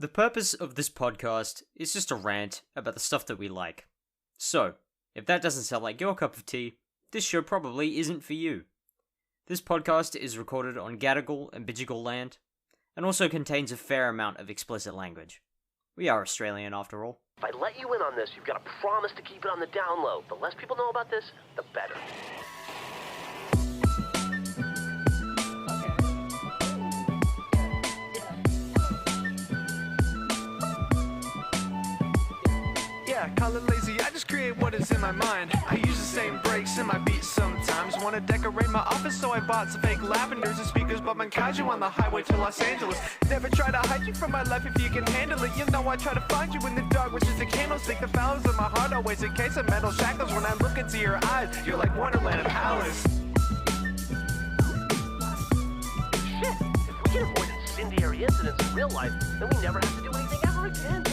The purpose of this podcast is just a rant about the stuff that we like. So, if that doesn't sound like your cup of tea, this show probably isn't for you. This podcast is recorded on Gadigal and Bidjigal land, and also contains a fair amount of explicit language. We are Australian after all. If I let you in on this, you've got to promise to keep it on the down low. The less people know about this, the better. Yeah, call it lazy, I just create what is in my mind. I use the same breaks in my beats sometimes. Wanna decorate my office, so I bought some fake lavenders and speakers, but Mankaiju on the highway to Los Angeles. Never try to hide you from my life if you can handle it. You know I try to find you in the dark, which is the candlestick. The flowers of my heart always encase in metal shackles. When I look into your eyes, you're like Wonderland and Alice. Shit, if we can avoid incendiary incidents in real life, then we never have to do anything ever again.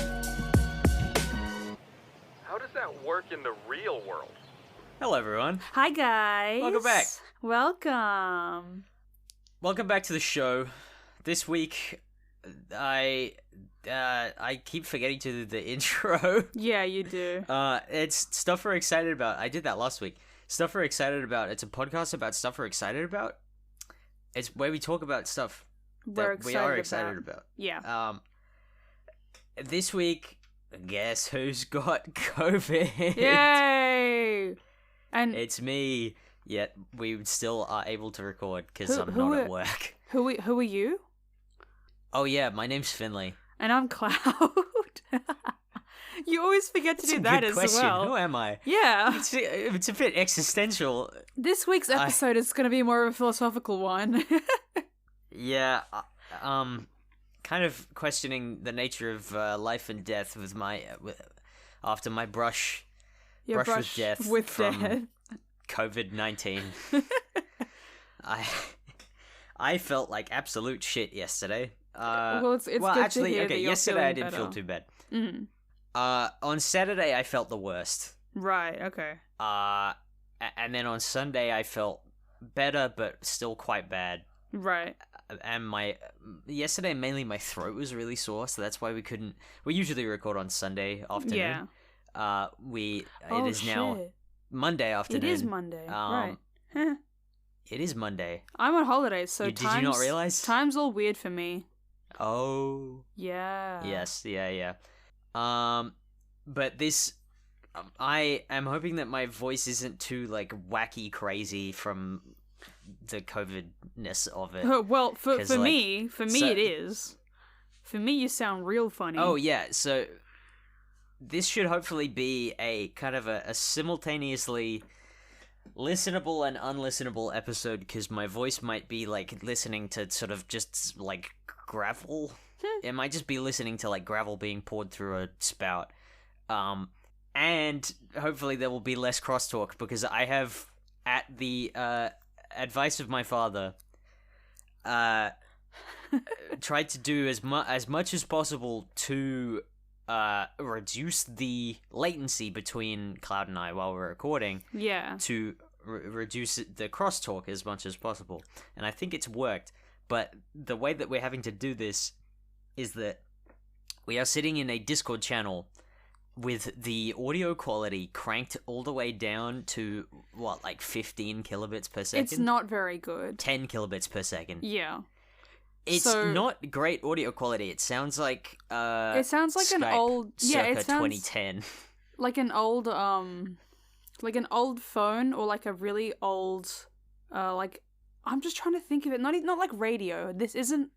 How does that work in the real world? Hello everyone. Hi guys. Welcome back. Welcome. Welcome back to the show. This week, I keep forgetting to do the intro. Yeah, you do. It's stuff we're excited about. I did that last week. Stuff we're excited about. It's a podcast about stuff we're excited about. It's where we talk about stuff that we are excited about. Yeah. This week, guess who's got COVID? Yay! And It's me. Yet we still are able to record because I'm Who not are- at work. who are you? Oh yeah, my name's Finley. And I'm Cloud. You always forget to That's do a that good as question. well. Who am I? Yeah. It's a bit existential. This week's episode is going to be more of a philosophical one. Yeah, kind of questioning the nature of life and death with after my brush Your with death with from death. COVID-19. I felt like absolute shit yesterday. Well, it's good to actually, hear okay, that you're yesterday I feeling didn't feel better. too bad. Mhm. On Saturday I felt the worst. Right, okay. And then on Sunday I felt better, but still quite bad. Right. And yesterday mainly my throat was really sore, so that's why we usually record on Sunday afternoon. Yeah. It is now shit. Monday afternoon. It is Monday, right. Huh. It is Monday. I'm on holidays, so Did you not realize? Time's all weird for me. Oh. Yeah. Yes, yeah. But this, I am hoping that my voice isn't too, like, wacky crazy from the COVID-ness of it. Well, for 'Cause, like, me so- it is. For me, you sound real funny. Oh, yeah, so this should hopefully be a kind of a simultaneously listenable and unlistenable episode, because my voice might be, like, listening to sort of just, like, gravel. It might just be listening to, like, gravel being poured through a spout. And hopefully there will be less crosstalk, because I have, at the advice of my father, tried to do as much as possible to reduce the latency between Cloud and I while we're recording, Yeah. to reduce the crosstalk as much as possible. And I think it's worked, but the way that we're having to do this is that we are sitting in a Discord channel with the audio quality cranked all the way down to, like 15 kilobits per second? It's not very good. 10 kilobits per second. Yeah. It's So- not great audio quality. It sounds like It sounds like an Skype old circa it sounds 2010. like an old phone, or like a really old like, I'm just trying to think of it. Not like radio. It isn't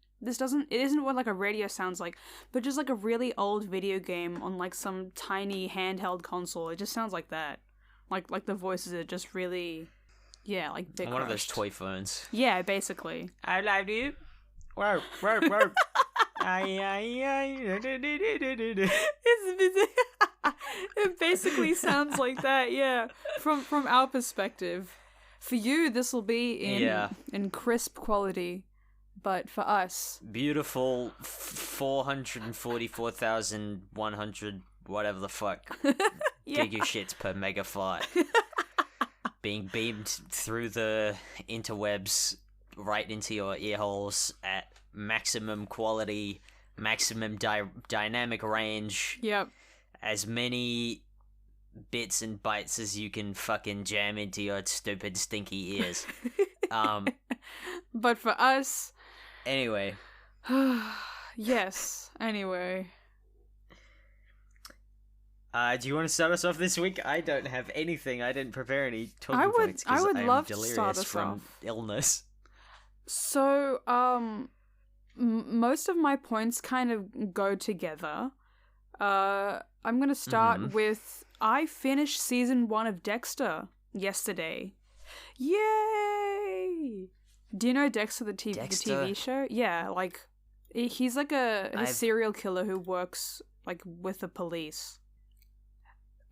what like a radio sounds like, but just like a really old video game on like some tiny handheld console. It just sounds like that. Like the voices are just really, yeah, like bit One of those crushed. toy phones. Yeah, basically. I love you. Whoa. It basically sounds like that, yeah. From our perspective, for you this will be in crisp quality, but for us, Beautiful 444,100 whatever the fuck yeah. gigashits per megabyte being beamed through the interwebs right into your ear holes at maximum quality, maximum dynamic range, Yep. as many bits and bytes as you can fucking jam into your stupid stinky ears. But for us, Anyway, yes. Anyway, do you want to start us off this week? I don't have anything. I didn't prepare any talking I would- points I 'cause would am love to delirious start us from off. illness. so most of my points kind of go together. I'm gonna start with I finished season 1 of Dexter yesterday. Yay! Do you know Dexter, the TV show? Yeah, like he's like a serial killer who works like with the police.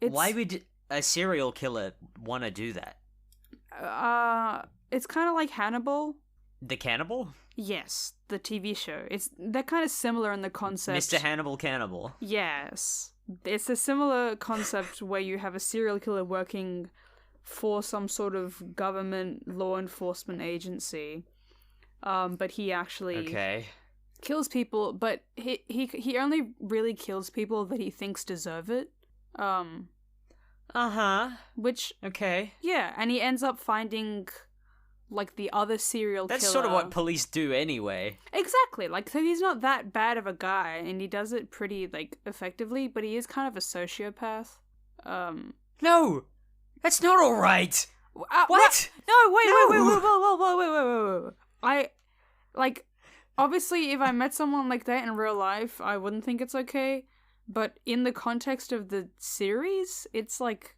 Why would a serial killer want to do that? It's kind of like Hannibal. The cannibal? Yes, the TV show. They're kind of similar in the concept. Mr. Hannibal Cannibal. Yes. It's a similar concept where you have a serial killer working for some sort of government law enforcement agency. But he actually kills people, but he only really kills people that he thinks deserve it. Which yeah, and he ends up finding like the other serial killer. That's sort of what police do anyway. Exactly. Like, so he's not that bad of a guy, and he does it pretty like effectively, but he is kind of a sociopath. No, that's not all right. What? No, wait, No! wait. I like obviously if I met someone like that in real life, I wouldn't think it's okay, but in the context of the series, it's like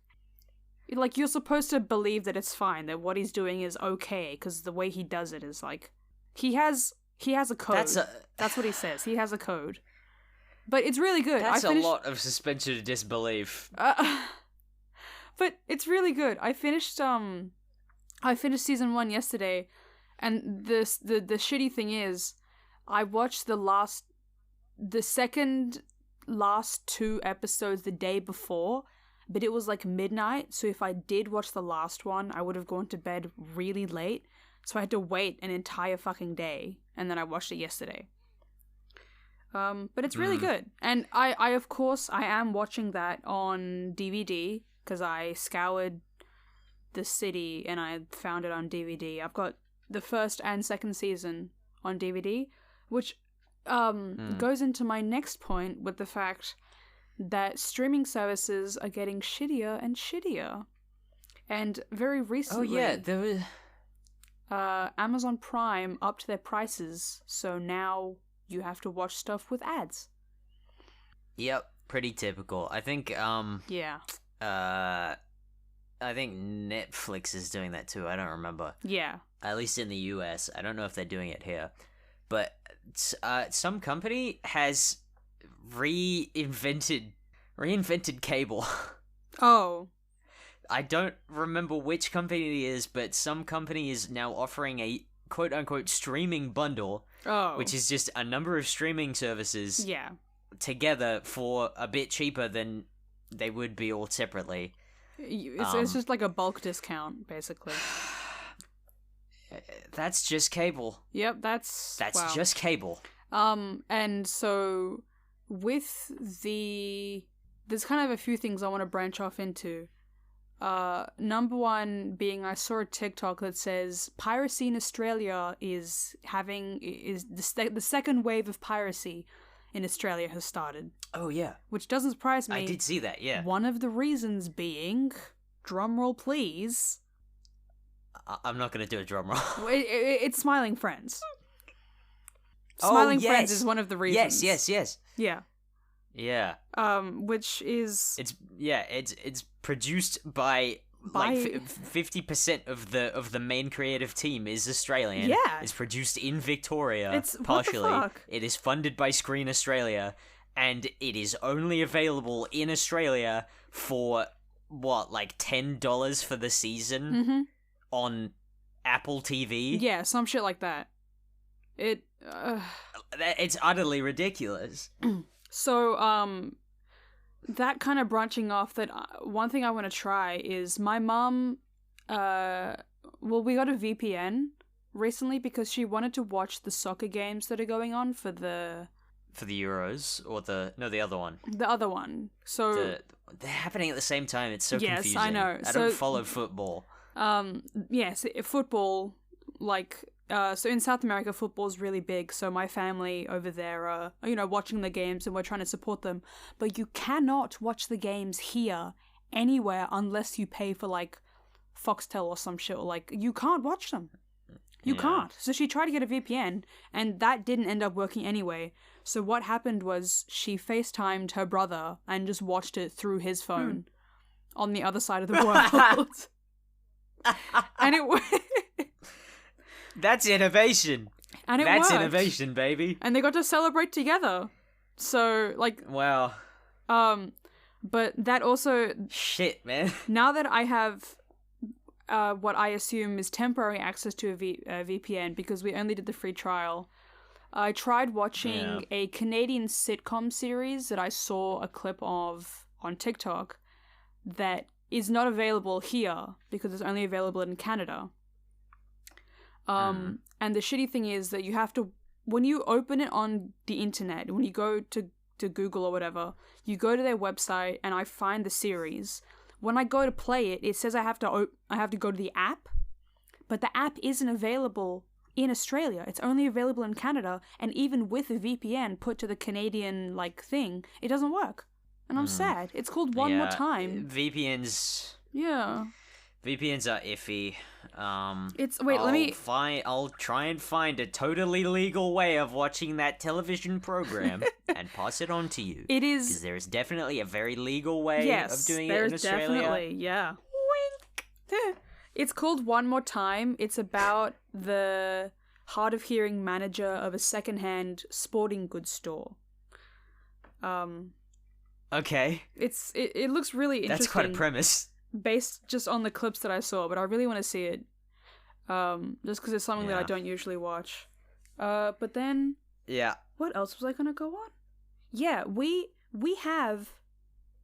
you're supposed to believe that it's fine, that what he's doing is okay, because the way he does it is like he has a code. That's what he says. He has a code, but it's really good. That's a lot of suspension of disbelief. But it's really good. I finished season 1 yesterday, and the shitty thing is, I watched the second last 2 episodes the day before. But it was like midnight, so if I did watch the last one, I would have gone to bed really late. So I had to wait an entire fucking day, and then I watched it yesterday. But it's really good. And I of course, I am watching that on DVD, because I scoured the city and I found it on DVD. I've got the first and second season on DVD, which goes into my next point with the fact that streaming services are getting shittier and shittier. And very recently, there was... Amazon Prime upped their prices, so now you have to watch stuff with ads. Yep, pretty typical. I think, Yeah. I think Netflix is doing that too, I don't remember. Yeah. At least in the US. I don't know if they're doing it here. But some company has reinvented cable. Oh. I don't remember which company it is, but some company is now offering a quote-unquote streaming bundle, which is just a number of streaming services together for a bit cheaper than they would be all separately. It's just like a bulk discount, basically. That's just cable. Yep, that's just cable. And so with there's kind of a few things I want to branch off into. Number one being, I saw a TikTok that says piracy in Australia is the second wave of piracy in Australia has started. Oh yeah, which doesn't surprise me. I did see that. Yeah. One of the reasons being, drumroll please. I'm not gonna do a drum roll. It's Smiling Friends. Smiling Friends is one of the reasons. Yes. Yeah. Yeah. Which is it's produced by like 50% of the main creative team is Australian. Yeah. It's produced in Victoria. It's partially. What the fuck? It is funded by Screen Australia, and it is only available in Australia for what, like $10 for the season on Apple TV. Yeah, some shit like that. It's utterly ridiculous. So, that kind of branching off, that one thing I want to try is my mom, we got a VPN recently because she wanted to watch the soccer games that are going on for the for the Euros, or the other one. The other one. So They're happening at the same time. It's so Yes, confusing. I know. I So- don't follow football. yes, football, like, so in South America, football's really big, so my family over there are, watching the games and we're trying to support them, but you cannot watch the games here anywhere unless you pay for, like, Foxtel or some shit, or, like, you can't watch them. You can't. So she tried to get a VPN, and that didn't end up working anyway. So what happened was she FaceTimed her brother and just watched it through his phone on the other side of the world. And it That's innovation. and it That's worked. innovation, baby. And they got to celebrate together. So, like, Wow. but that also, Shit, man. now that I have what I assume is temporary access to a VPN, because we only did the free trial, I tried watching a Canadian sitcom series that I saw a clip of on TikTok that is not available here because it's only available in Canada. And the shitty thing is that you have to, when you open it on the internet, when you go to Google or whatever, you go to their website and I find the series. When I go to play it, it says I have to go to the app, but the app isn't available in Australia. It's only available in Canada, and even with a VPN put to the Canadian, like, thing, it doesn't work. And I'm sad. It's called One More Time. VPNs Yeah. are iffy. I'll try and find a totally legal way of watching that television program and pass it on to you. It Because is. there is definitely a very legal way of doing it in there's Australia. definitely, yeah. Wink. It's called One More Time. It's about the hard of hearing manager of a secondhand sporting goods store. Okay, It looks really interesting. that's quite a premise. Based just on the clips that I saw, but I really want to see it. Just because it's something that I Yeah. don't usually watch. But then, Yeah. what else was I gonna go on? Yeah, we have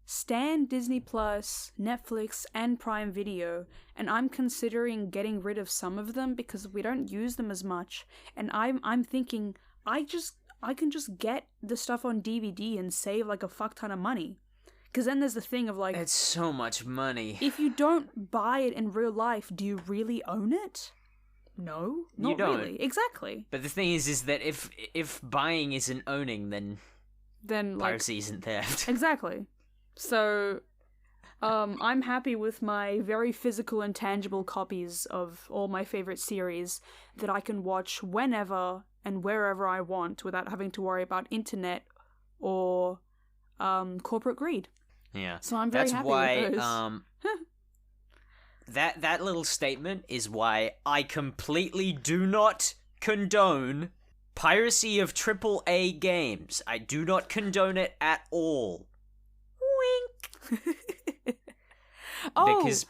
Stan, Disney Plus, Netflix, and Prime Video, and I'm considering getting rid of some of them because we don't use them as much. And I'm thinking I can just get the stuff on DVD and save like a fuck ton of money. Because then there's the thing of like, It's so much money. if you don't buy it in real life, do you really own it? No, not don't. really. Exactly. But the thing is that if buying isn't owning, then Then like piracy isn't theft. exactly. So, I'm happy with my very physical and tangible copies of all my favorite series that I can watch whenever and wherever I want without having to worry about internet or corporate greed. Yeah. So I'm very That's happy why, with those. that little statement is why I completely do not condone piracy of AAA games. I do not condone it at all. Wink. Oh, Because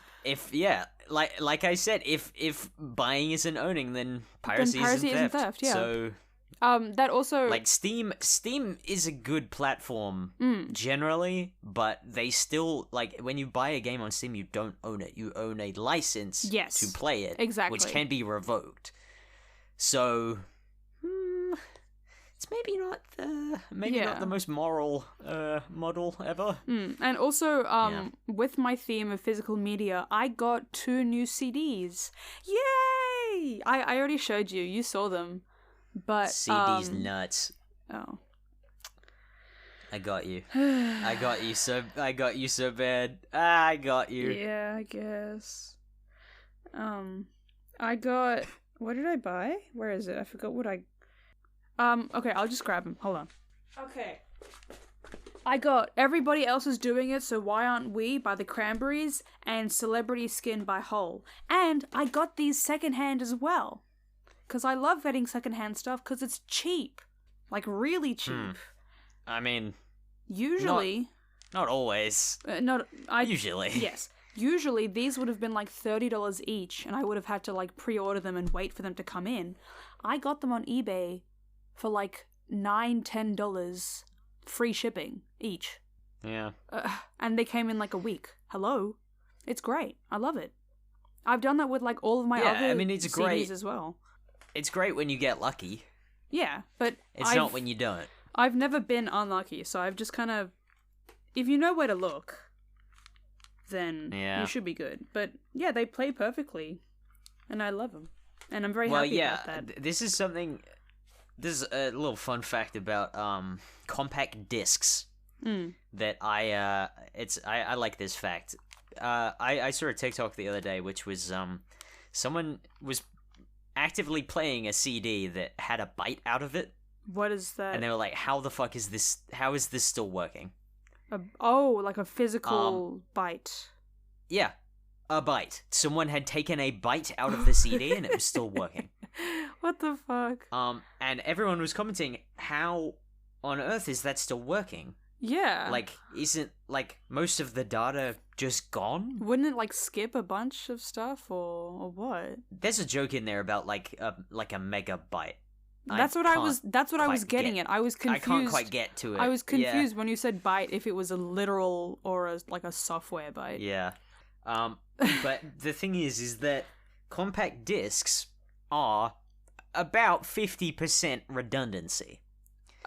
like I said, if buying isn't owning, then piracy, isn't theft. yeah. So that also like Steam is a good platform generally, but they still, like, when you buy a game on Steam, you don't own it. You own a license Yes, to play it, exactly. which can be revoked. So it's maybe not the most moral model ever. And also, with my theme of physical media, I got 2 new CDs. Yay! I already showed you. You saw them. But CD's nuts. Oh. I got you. I got you so bad. I got you. Yeah, I guess. I got. What did I buy? Where is it? I forgot what I. Okay, I'll just grab them. Hold on. Okay. I got Everybody Else Is Doing It, So Why Aren't We by the Cranberries and Celebrity Skin by Hole. And I got these secondhand as well. Because I love getting secondhand stuff because it's cheap. Like, really cheap. I mean, Usually. not always. Usually. Yes. Usually these would have been like $30 each, and I would have had to like pre-order them and wait for them to come in. I got them on eBay for like $9-10 free shipping each. Yeah. And they came in like a week. Hello? It's great. I love it. I've done that with like all of my other it's CDs great as well. It's great when you get lucky. Yeah, but It's not when you don't. I've never been unlucky, so I've just kind of... If you know where to look, then you should be good. But yeah, they play perfectly, and I love them. And I'm very happy about that. This is something... This is a little fun fact about compact discs that I like this fact. I saw a TikTok the other day, which was someone was actively playing a CD that had a byte out of it. What is that? And they were like, how the fuck is this... How is this still working? Like a physical byte. Yeah, a byte. Someone had taken a byte out of the CD and it was still working. What the fuck? And everyone was commenting, how on earth is that still working? Yeah. Like, isn't, like, most of the data just gone? Wouldn't it, like, skip a bunch of stuff, or what? There's a joke in there about, like a megabyte. That's what I was getting at. I was confused. I can't quite get to it. I was confused when you said byte, if it was a literal or a software byte. Yeah. But the thing is that compact discs are about 50% redundancy.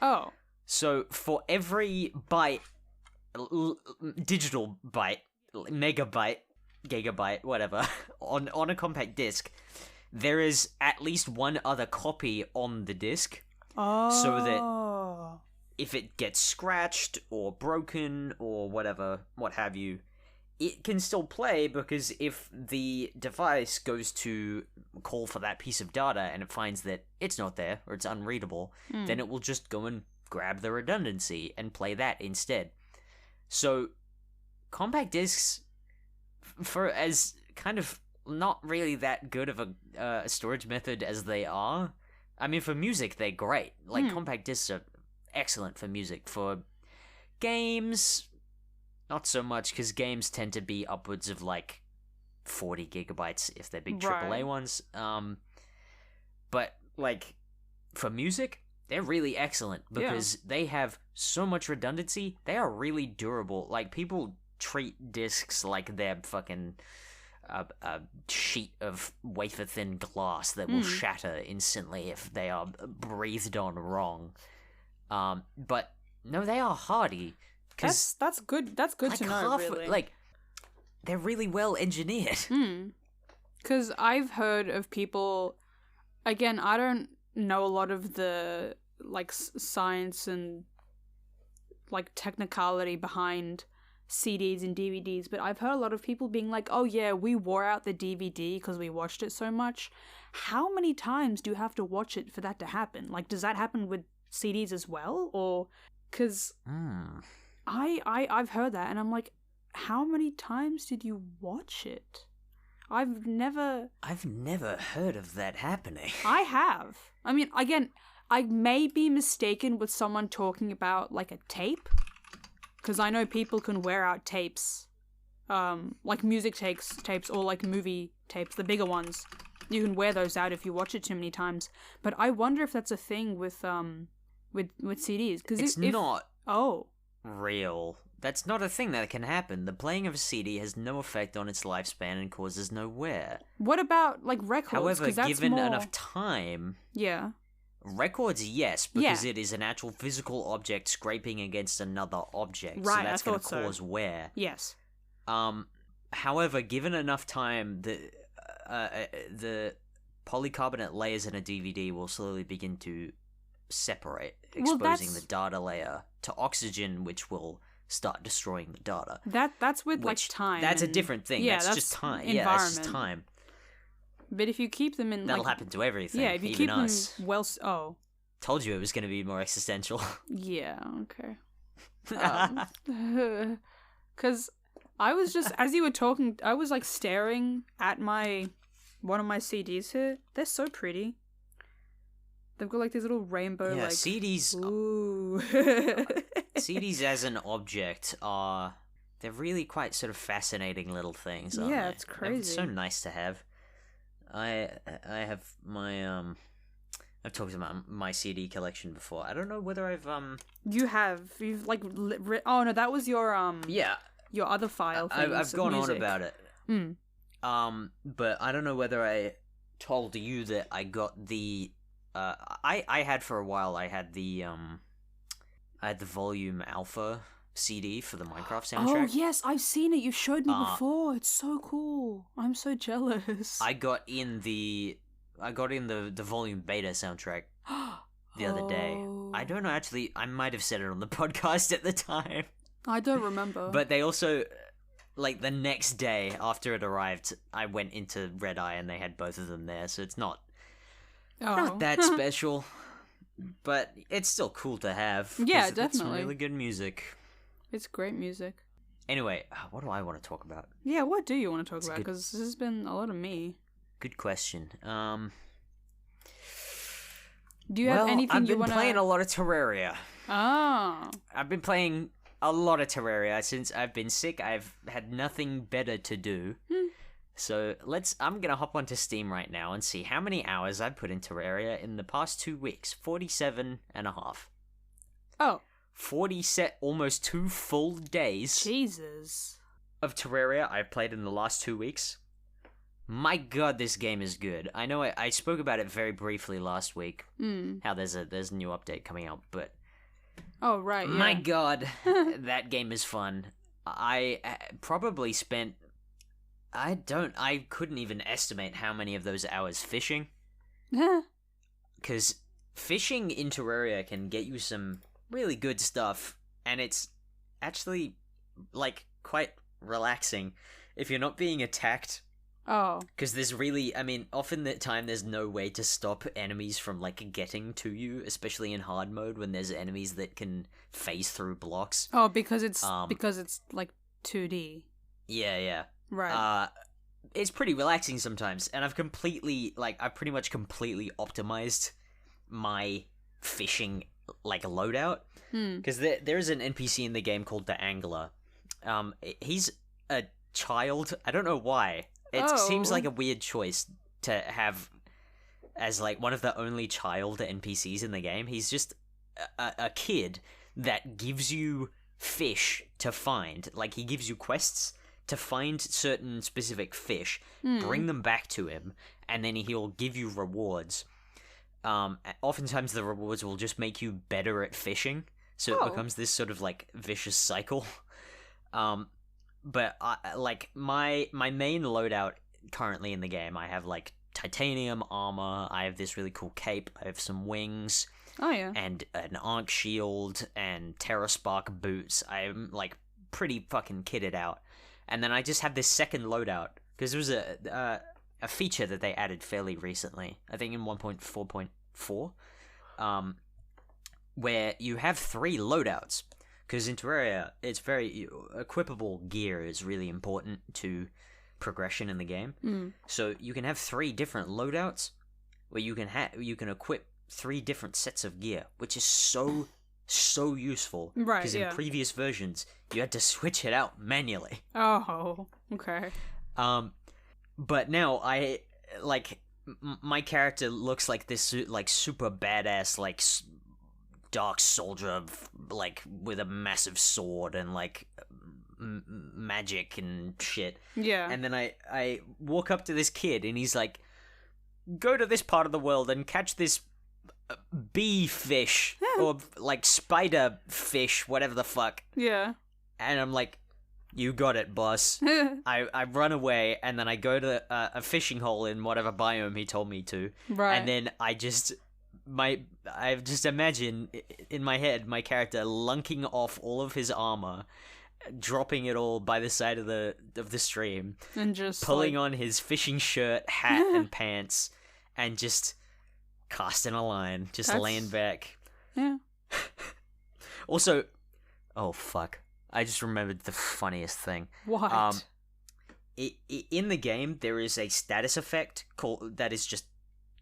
Oh. So for every byte, digital byte, megabyte, gigabyte, whatever, on a compact disc, there is at least one other copy on the disc. Oh. So that if it gets scratched or broken or whatever, what have you, it can still play, because if the device goes to call for that piece of data and it finds that it's not there or it's unreadable, then it will just go and grab the redundancy and play that instead. So compact discs, for as kind of not really that good of a storage method as they are, I mean, for music they're great. Like compact discs are excellent for music. For games, not so much, because games tend to be upwards of like 40 gigabytes if they're big AAA ones. But like for music, they're really excellent because they have so much redundancy. They are really durable. Like, people treat discs like they're fucking a sheet of wafer-thin glass that will shatter instantly if they are breathed on wrong. But no, they are hardy. That's good. That's good to know. Really, like, they're really well engineered. Because I've heard of people. Again, I don't know a lot of the like science and like technicality behind CDs and DVDs, but I've heard a lot of people being like, "Oh yeah, we wore out the DVD because we watched it so much." How many times do you have to watch it for that to happen? Like, does that happen with CDs as well, or because I've heard that, and I'm like, how many times did you watch it? I've never heard of that happening. I have. I mean, again, I may be mistaken with someone talking about like a tape, because I know people can wear out tapes, like music tapes or like movie tapes, the bigger ones. You can wear those out if you watch it too many times. But I wonder if that's a thing with CDs, because it's not. Oh. Real. That's not a thing that can happen. The playing of a CD has no effect on its lifespan and causes no wear. What about, like, records? However, that's given more... enough time... Yeah. Records, yes, because it is an actual physical object scraping against another object. Right, so that's going to cause wear. Yes. However, given enough time, the polycarbonate layers in a DVD will slowly begin to separate, exposing the data layer to oxygen, which will start destroying the data. That's with like time. That's a different thing. Yeah, that's just time. Environment. Yeah, that's just time. But if you keep them in, that'll happen to everything. Yeah, if you even keep us. them well. Oh. Told you it was going to be more existential. Yeah. Okay. Because I was just, as you were talking, I was like staring at one of my CDs here. They're so pretty. They've got like these little rainbow like CDs. Ooh. CDs as an object they're really quite sort of fascinating little things, aren't they? It's crazy. It's so nice to have. I have my I've talked about my CD collection before. I don't know whether I've You've like oh no, that was your your other file thing. I've gone music. on about it. But I don't know whether I told you that I got the I had for a while, I had the I had the Volume Alpha CD for the Minecraft Oh soundtrack. yes, I've seen it. You showed me before. It's so cool. I'm so jealous. I got in the Volume Beta soundtrack the other day. I don't know, actually, I might have said it on the podcast at the time. I don't remember. But they also, like, the next day after it arrived, I went into Red Eye and they had both of them there, so it's not that special. But it's still cool to have. Yeah, 'cause it's definitely. really good music. It's great music. Anyway, what do I want to talk about? Yeah, what do you want to talk about? good- Because this has been a lot of me. Good question. Do you have anything I've you been want to... playing a lot of Terraria. Ah. I've been playing a lot of Terraria since I've been sick. I've had nothing better to do. So I'm gonna hop onto Steam right now and see how many hours I've put in Terraria in the past 2 weeks. 47 and a half. Oh. Almost 2 full days Jesus. of Terraria I've played in the last 2 weeks. My god, this game is good. I know I spoke about it very briefly last week. How there's a new update coming out, but Oh, right, yeah. my god, that game is fun. I probably spent... I couldn't even estimate how many of those hours fishing. Because fishing in Terraria can get you some really good stuff, and it's actually, like, quite relaxing if you're not being attacked. Oh. Because there's really, I mean, often the time there's no way to stop enemies from, like, getting to you, especially in hard mode when there's enemies that can phase through blocks. Oh, because it's like 2D. Yeah. Right. It's pretty relaxing sometimes, and I've pretty much completely optimized my fishing, like, loadout. Because there's an NPC in the game called the Angler. He's a child. I don't know why. It seems like a weird choice to have as, like, one of the only child NPCs in the game. He's just a kid that gives you fish to find. Like, he gives you quests to find certain specific fish, bring them back to him, and then he'll give you rewards. Oftentimes the rewards will just make you better at fishing, so it becomes this sort of, like, vicious cycle. But my main loadout currently in the game, I have, like, titanium armor, I have this really cool cape, I have some wings, and an Ankh shield, and Terraspark boots. I'm, like, pretty fucking kitted out. And then I just have this second loadout, because there was a feature that they added fairly recently, I think in 1.4.4, where you have 3 loadouts. Because in Terraria, it's equipable gear is really important to progression in the game. So you can have 3 different loadouts, where you can equip 3 different sets of gear, which is so useful. Right, Because in previous versions, you had to switch it out manually. Oh, okay. But now my character looks like this, like, super badass, like, dark soldier, like, with a massive sword and, like, magic and shit. Yeah. And then I walk up to this kid and he's like, go to this part of the world and catch this bee fish or, like, spider fish, whatever the fuck. Yeah. And I'm like, you got it, boss. I run away, and then I go to a fishing hole in whatever biome he told me to. Right. And then I just imagine in my head my character lunking off all of his armor, dropping it all by the side of the stream, And just pulling on his fishing shirt, hat, and pants, and just casting a line, just laying back. Yeah. Also, oh fuck, I just remembered the funniest thing. What? In the game, there is a status effect that is just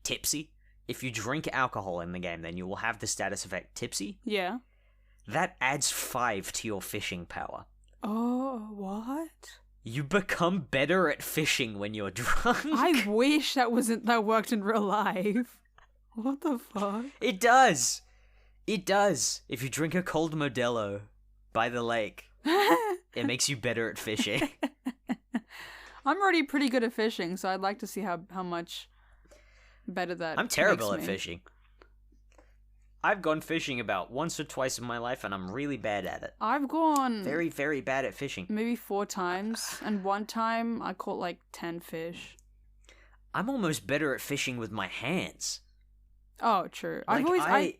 tipsy. If you drink alcohol in the game, then you will have the status effect tipsy. Yeah. That adds 5 to your fishing power. Oh, what? You become better at fishing when you're drunk. I wish that worked in real life. What the fuck? It does. It does. If you drink a cold Modelo by the lake, it makes you better at fishing. I'm already pretty good at fishing, so I'd like to see how much better that I'm terrible makes at me. fishing. I've gone fishing about once or twice in my life, and I'm really bad at it. I've gone Very, very bad at fishing. maybe 4 times, and one time I caught like 10 fish. I'm almost better at fishing with my hands. Oh, true. Like,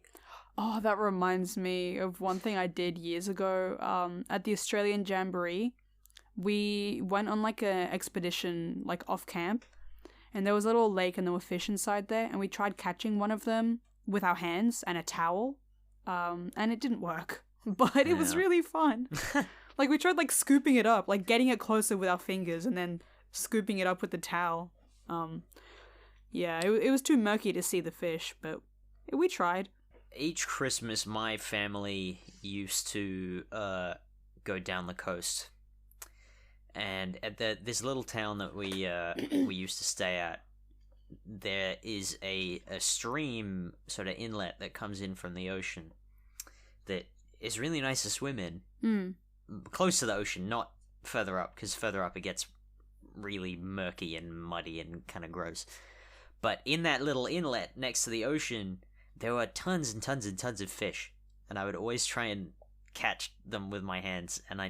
Oh, that reminds me of one thing I did years ago. At the Australian Jamboree, we went on like an expedition, like off camp, and there was a little lake and there were fish inside there, and we tried catching one of them with our hands and a towel, and it didn't work, but it was really fun. Like we tried like scooping it up, like getting it closer with our fingers, and then scooping it up with the towel. Yeah, it was too murky to see the fish, but we tried. Each Christmas, my family used to go down the coast, and at this little town that we used to stay at, there is a stream sort of inlet that comes in from the ocean that is really nice to swim in. Close to the ocean, not further up, because further up it gets really murky and muddy and kind of gross. But in that little inlet next to the ocean, there were tons and tons and tons of fish, and I would always try and catch them with my hands, and I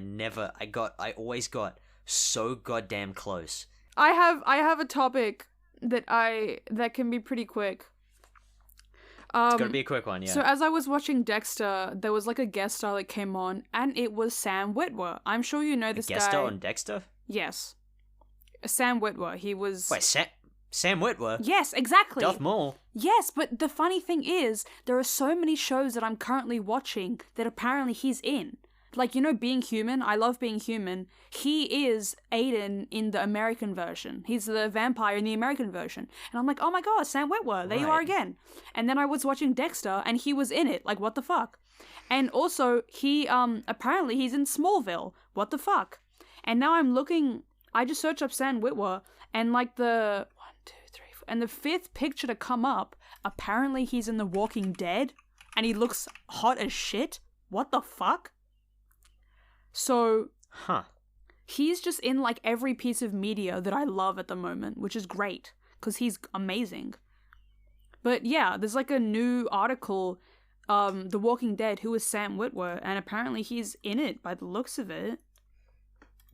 always got so goddamn close. I have a topic that can be pretty quick. It's gotta be a quick one, yeah. So as I was watching Dexter, there was like a guest star that came on, and it was Sam Witwer. I'm sure you know this guy. Guest star on Dexter? Yes. Sam Witwer. He was... Wait, Sam Witwer? Yes, exactly. Darth Maul? Yes, but the funny thing is, there are so many shows that I'm currently watching that apparently he's in. Like, you know, Being Human? I love Being Human. He is Aiden in the American version. He's the vampire in the American version. And I'm like, oh my god, Sam Witwer, there you are again. And then I was watching Dexter, and he was in it. Like, what the fuck? And also, he, apparently he's in Smallville. What the fuck? And now I'm looking... I just searched up Sam Witwer, and like the 1, 2, 3, 4, and the 5th picture to come up, apparently he's in The Walking Dead, and he looks hot as shit. What the fuck? So, he's just in like every piece of media that I love at the moment, which is great, because he's amazing. But yeah, there's like a new article, The Walking Dead, who is Sam Witwer, and apparently he's in it by the looks of it.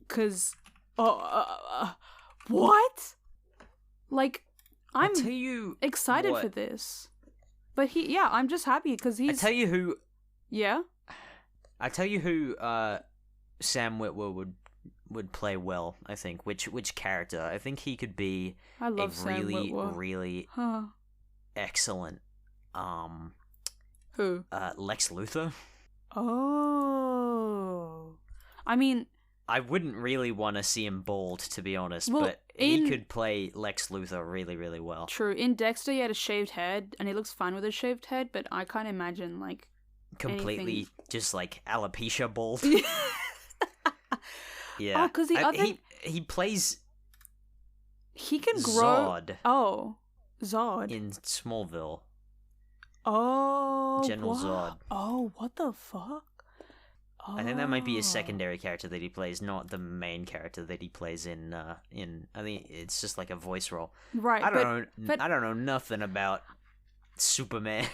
Because... what? Like, I'm excited for this. But I'm just happy because he's... I tell you who Sam Witwer would play well, I think. Which character? I think he could be really excellent. Who? Lex Luthor. Oh. I mean... I wouldn't really want to see him bald, to be honest, well, but he could play Lex Luthor really, really well. True. In Dexter, he had a shaved head, and he looks fine with a shaved head, but I can't imagine, like, completely just, like, alopecia bald. Yeah. Oh, because he plays... He can grow... Zod. Oh. Zod. In Smallville. Oh. General Zod. Oh, what the fuck? I think that might be a secondary character that he plays, not the main character that he plays in I think it's just like a voice role. Right. I don't know nothing about Superman.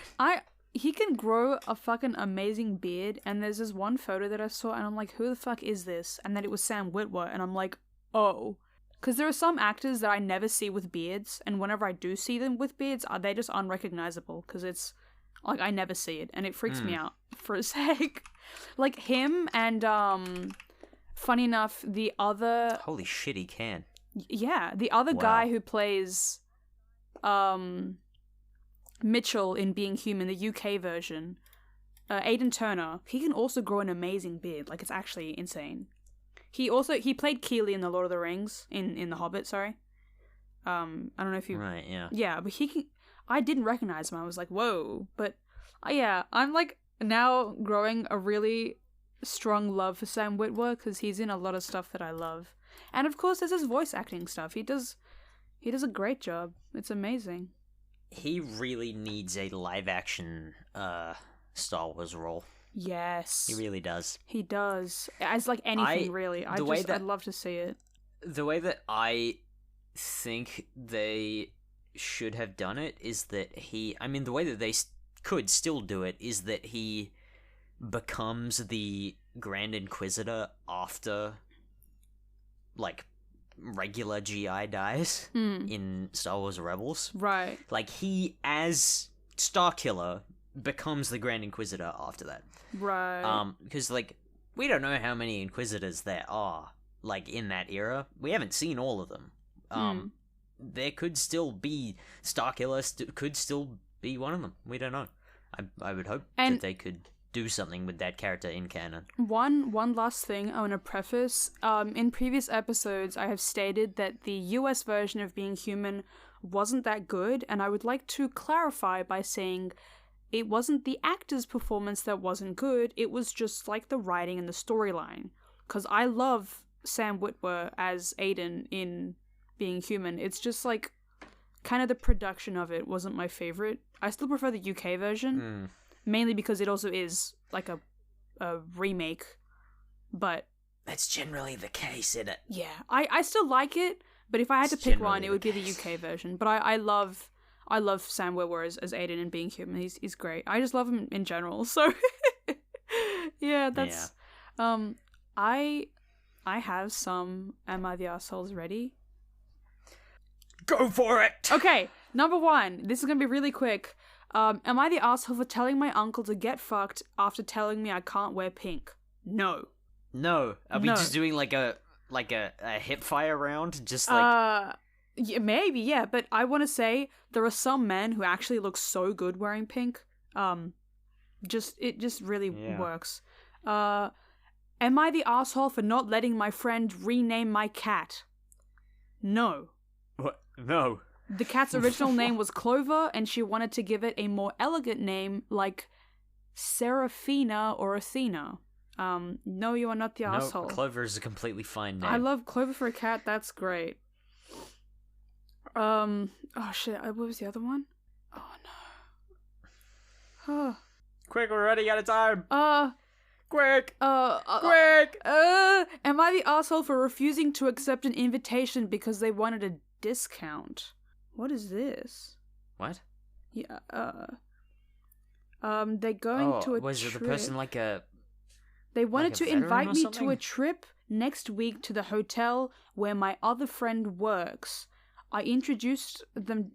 He can grow a fucking amazing beard, and there's this one photo that I saw, and I'm like, who the fuck is this? And then it was Sam Witwer, and I'm like, oh. Because there are some actors that I never see with beards, and whenever I do see them with beards, they're just unrecognizable, because it's, like, I never see it, and it freaks me out for a sec. Like, him and, funny enough, the other... Holy shit, he can. Yeah, the other guy who plays, Mitchell in Being Human, the UK version, Aidan Turner, he can also grow an amazing beard. Like, it's actually insane. He played Keeley in The Lord of the Rings, in The Hobbit, sorry. I don't know if you... Right, yeah. Yeah, but he can... I didn't recognize him. I was like, whoa. But, yeah, I'm, like, now growing a really strong love for Sam Witwer, because he's in a lot of stuff that I love. And, of course, there's his voice acting stuff. He does a great job. It's amazing. He really needs a live-action Star Wars role. Yes. He really does. He does. As, like, anything, really. I'd love to see it. The way that I think they should have done it is that the way that they could still do it is that he becomes the Grand Inquisitor after, like, regular GI dies in Star Wars Rebels. Right. Like, he, as Starkiller, becomes the Grand Inquisitor after that. Right. Because, like, we don't know how many Inquisitors there are, like, in that era. We haven't seen all of them. There could still be Starkiller, could still be one of them. We don't know. I would hope that they could do something with that character in canon. One last thing I want to preface. In previous episodes, I have stated that the US version of Being Human wasn't that good, and I would like to clarify by saying it wasn't the actor's performance that wasn't good, it was just like the writing and the storyline. Because I love Sam Witwer as Aiden in Being Human. It's just like, kind of the production of it wasn't my favorite. I still prefer the UK version, mainly because it also is like a remake, but... That's generally the case, isn't it? Yeah, I still like it, but if I had to pick one, it would be the UK version. But I love Sam Witwer as Aiden in Being Human. He's great. I just love him in general. So yeah, that's I have some Am I the Assholes ready? Go for it! Okay, number 1. This is gonna be really quick. Am I the asshole for telling my uncle to get fucked after telling me I can't wear pink? No. No. Are we just doing like a hip fire round? Just like... Yeah, maybe, yeah, but I want to say there are some men who actually look so good wearing pink. It just really works. Am I the asshole for not letting my friend rename my cat? No. What? No. The cat's original name was Clover, and she wanted to give it a more elegant name like Seraphina or Athena. No, you are not the asshole. Clover is a completely fine name. I love Clover for a cat. That's great. Oh shit, what was the other one? Oh no. Quick, we're running out of time. Quick. Quick. Am I the asshole for refusing to accept an invitation because they wanted a discount? What is this? What? Yeah, they're going to a was trip. Was the person like a... They wanted to invite me something? to a trip next week to the hotel where my other friend works. I introduced them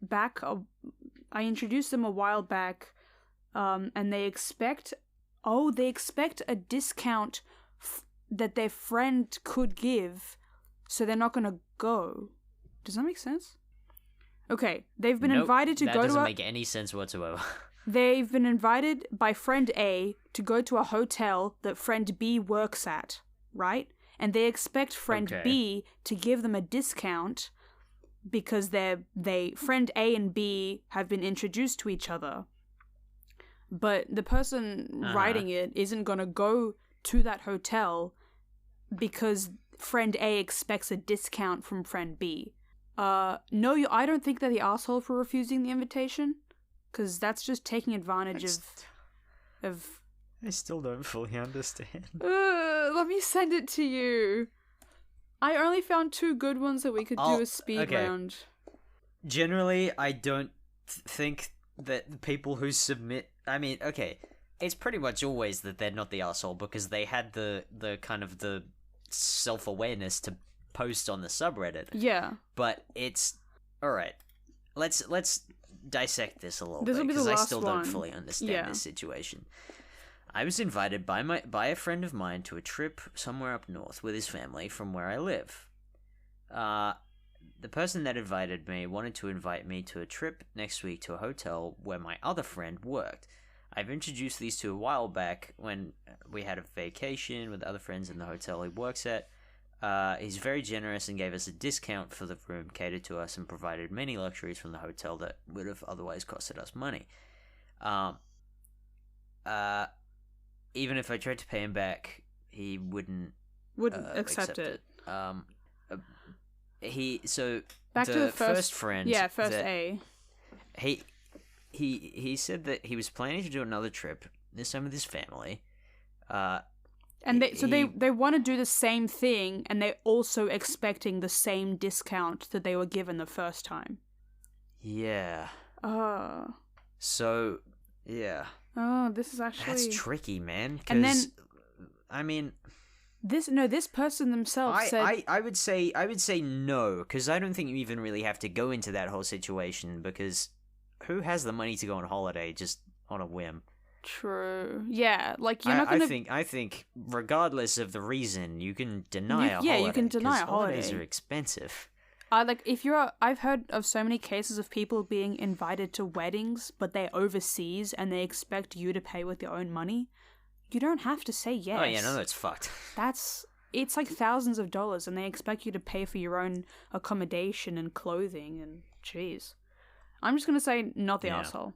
a while back, and they expect a discount that their friend could give, so they're not gonna go. Does that make sense? Okay, they've been invited to go to that doesn't make any sense whatsoever. They've been invited by friend A to go to a hotel that friend B works at, right? And they expect friend B to give them a discount because friend A and B have been introduced to each other. But the person writing it isn't going to go to that hotel because friend A expects a discount from friend B. No, I don't think they're the asshole for refusing the invitation, because that's just taking advantage of... I still don't fully understand. Let me send it to you. I only found 2 good ones that we could do a speed round. Generally, I don't think that the people who submit... I mean, okay, it's pretty much always that they're not the asshole because they had the kind of the self-awareness to post on the subreddit. Yeah. But it's... Alright, let's dissect this a little This bit will be the because I last still one. don't fully understand this situation. I was invited by a friend of mine to a trip somewhere up north with his family from where I live. The person that invited me wanted to invite me to a trip next week to a hotel where my other friend worked. I've introduced these two a while back when we had a vacation with other friends in the hotel he works at. He's very generous and gave us a discount for the room, catered to us, and provided many luxuries from the hotel that would have otherwise costed us money. Even if I tried to pay him back, he wouldn't accept it. Back to the first friend. Yeah, first A. He said that he was planning to do another trip, this time with his family. And they want to do the same thing, and they're also expecting the same discount that they were given the first time. Yeah. Oh. So Yeah. Oh, this is actually... That's tricky, man. And then- Because, I mean... This person themselves said... I would say no, because I don't think you even really have to go into that whole situation, because who has the money to go on holiday just on a whim? True. Yeah, like, you're not gonna... I think regardless of the reason, you can deny a holiday. Yeah, you can deny a 'cause holidays holiday. are expensive. I've heard of so many cases of people being invited to weddings, but they're overseas and they expect you to pay with your own money. You don't have to say yes. Oh yeah, no, that's fucked. It's like thousands of dollars, and they expect you to pay for your own accommodation and clothing, and jeez. I'm just gonna say not the asshole.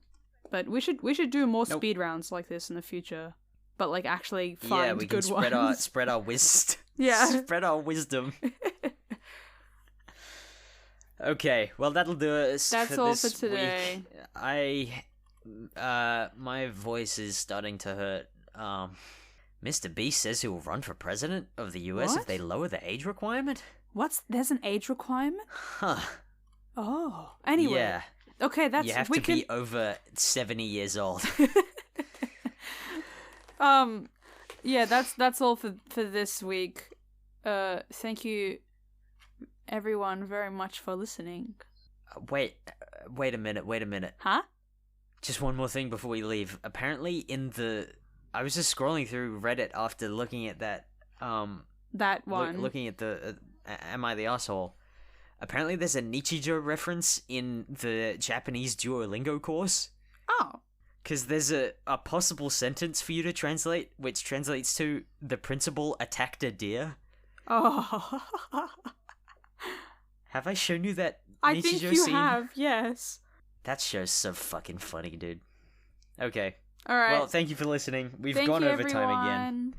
But we should do more speed rounds like this in the future. But like actually find good ones. Spread our wisdom. Yeah. Spread our wisdom. Okay, well that'll do us. That's for all this for today. Week. My voice is starting to hurt. Mr. Beast says he will run for president of the US What? if they lower the age requirement. There's an age requirement? Huh. Oh. Anyway. Yeah. Okay, You have to be over 70 years old. Yeah, that's all for this week. Thank you everyone very much for listening. Wait a minute. Huh? Just one more thing before we leave. Apparently I was just scrolling through Reddit after looking at that That one. looking at the Am I the Asshole? Apparently there's a Nichijou reference in the Japanese Duolingo course. Oh. Because there's a possible sentence for you to translate, which translates to, the principal attacked a deer. Oh. Have I shown you that I Nichijou think you scene? have, yes. That show's so fucking funny, dude. Okay. All right. Well, thank you for listening. We've Thank gone you, over time again.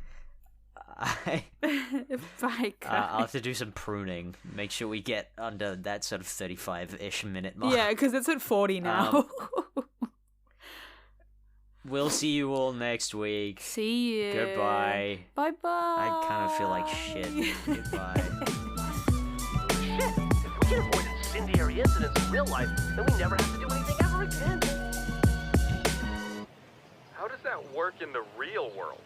Bye, guys. I'll have to do some pruning. Make sure we get under that sort of 35-ish minute mark. Yeah, because it's at 40 now. We'll see you all next week. See you. Goodbye. Bye-bye. I kind of feel like shit. Goodbye. Shit! If we can avoid incendiary incidents in real life, then we never have to do anything ever again. How does that work in the real world?